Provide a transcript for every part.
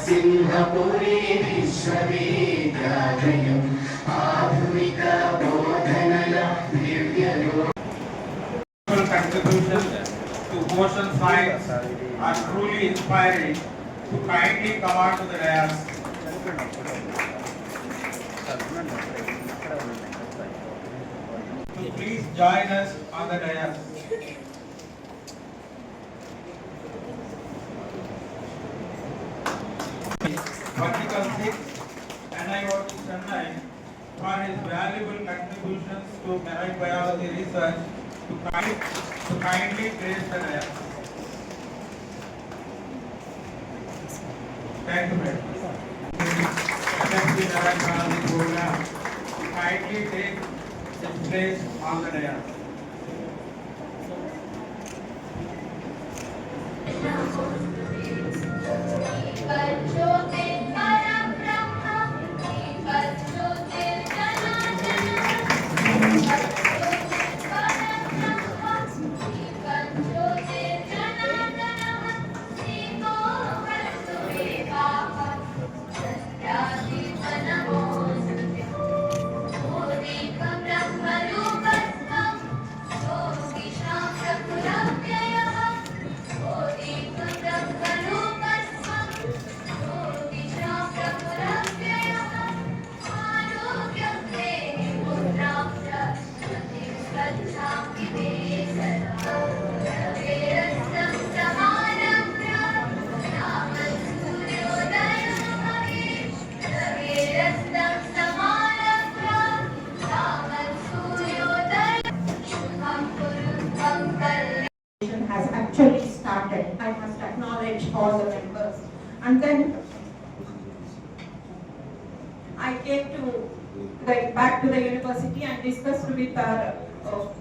सिंहपुरी विश्वविद्यालयम् आधुनिक बोधनल contributions to ocean science are truly inspiring. To kindly come out to the dais. To please join us on the dais. Article 6, NIOT Chennai, for his valuable contributions to marine biology research, to kindly grace the dais. Thank you, madam. Program, to kindly take its place on the dais. Has actually started. I must acknowledge all the members. And then I came back to the university and discussed with our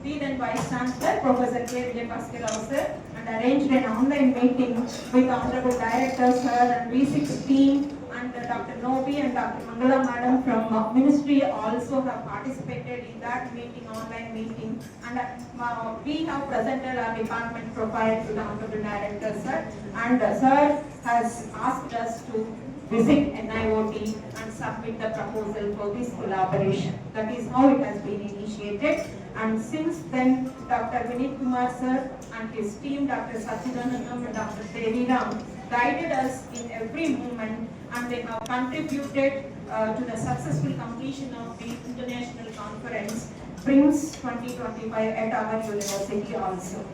V.N.S. Vice-Chancellor, Professor K.V.J. Sir, and arranged an online meeting with Hon'ble Director Sir and V6 team, and Dr. Nobi and Dr. Mangala Madam from Ministry also have participated in that meeting, online meeting, and we have presented our department profile to the Hon'ble Director Sir, and Sir has asked us to visit NIOT and submit the proposal for this collaboration. That is how it has been initiated, and since then Dr. Vinit Kumar Sir and his team, Dr. Sachithanandam and Dr. Deviram, guided us in every moment, and they have contributed to the successful completion of the international conference PRINCE 2025 at our university also.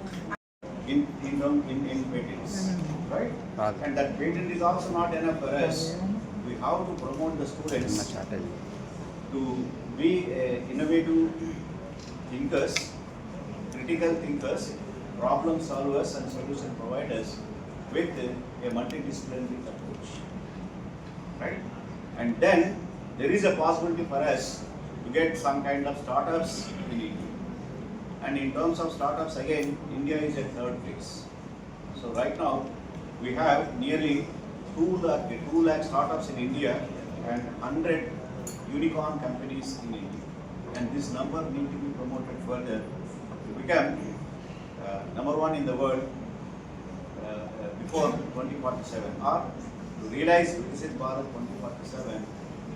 In patents, right? And that patent is also not enough for us. We have to promote the students to be innovative thinkers, critical thinkers, problem solvers and solution providers with a multidisciplinary approach, right? And then there is a possibility for us to get some kind of startups in India. And in terms of startups, again, India is at third place. So right now, we have nearly 2 lakh startups in India and 100 unicorn companies in India. And this number needs to be promoted further to become number 1 in the world before 2047. Or to realize Visit Bharat 2047,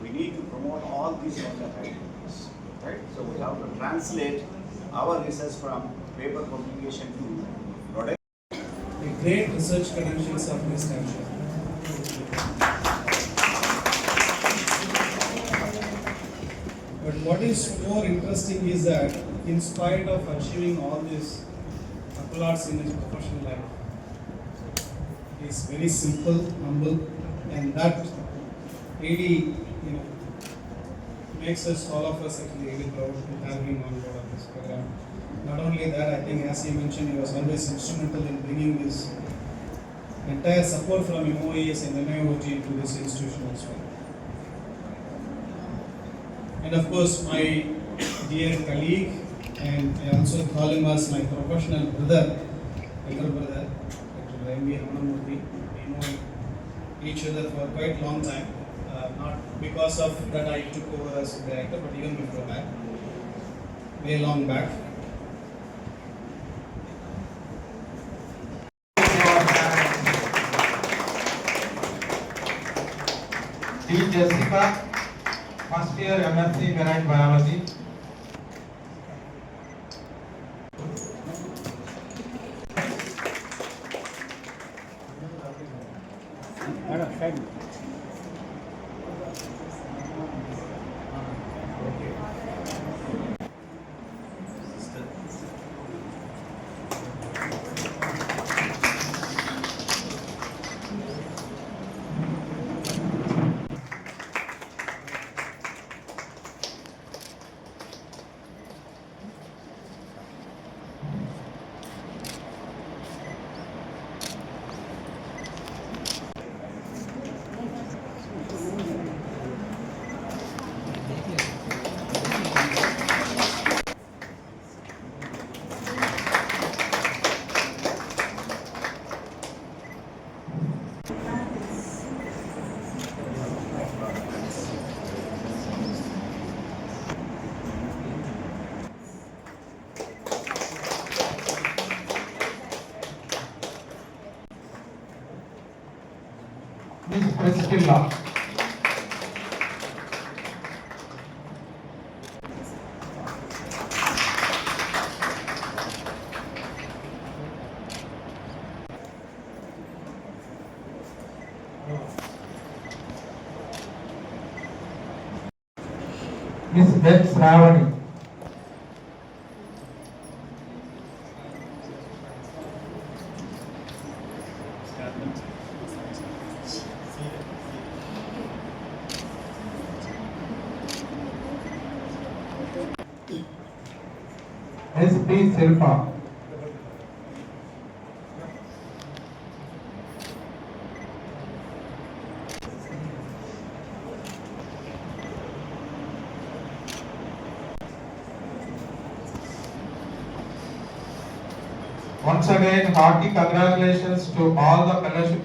we need to promote all these kind of activities, right? So we have to translate our research from paper publication to product. The great research credentials of this country. But what is more interesting is that in spite of achieving all these accolades in his professional life, he is very simple, humble, and that really, makes us, all of us, actually really proud to have him on board of this program. Not only that, I think as he mentioned, he was always instrumental in bringing this entire support from MOES and NIOT to this institution as well. And of course, my dear colleague, and I also call him as my professional brother, elder brother, Dr. Ramana Murthy. We know each other for quite a long time. Not because of that I took over as director, but even before that, way long back. D. Jessica, first year MSc Marine Biology. Miss Priscilla. Miss Ben Sravani. S. P. Silpa. Once again, hearty congratulations to all the fellowship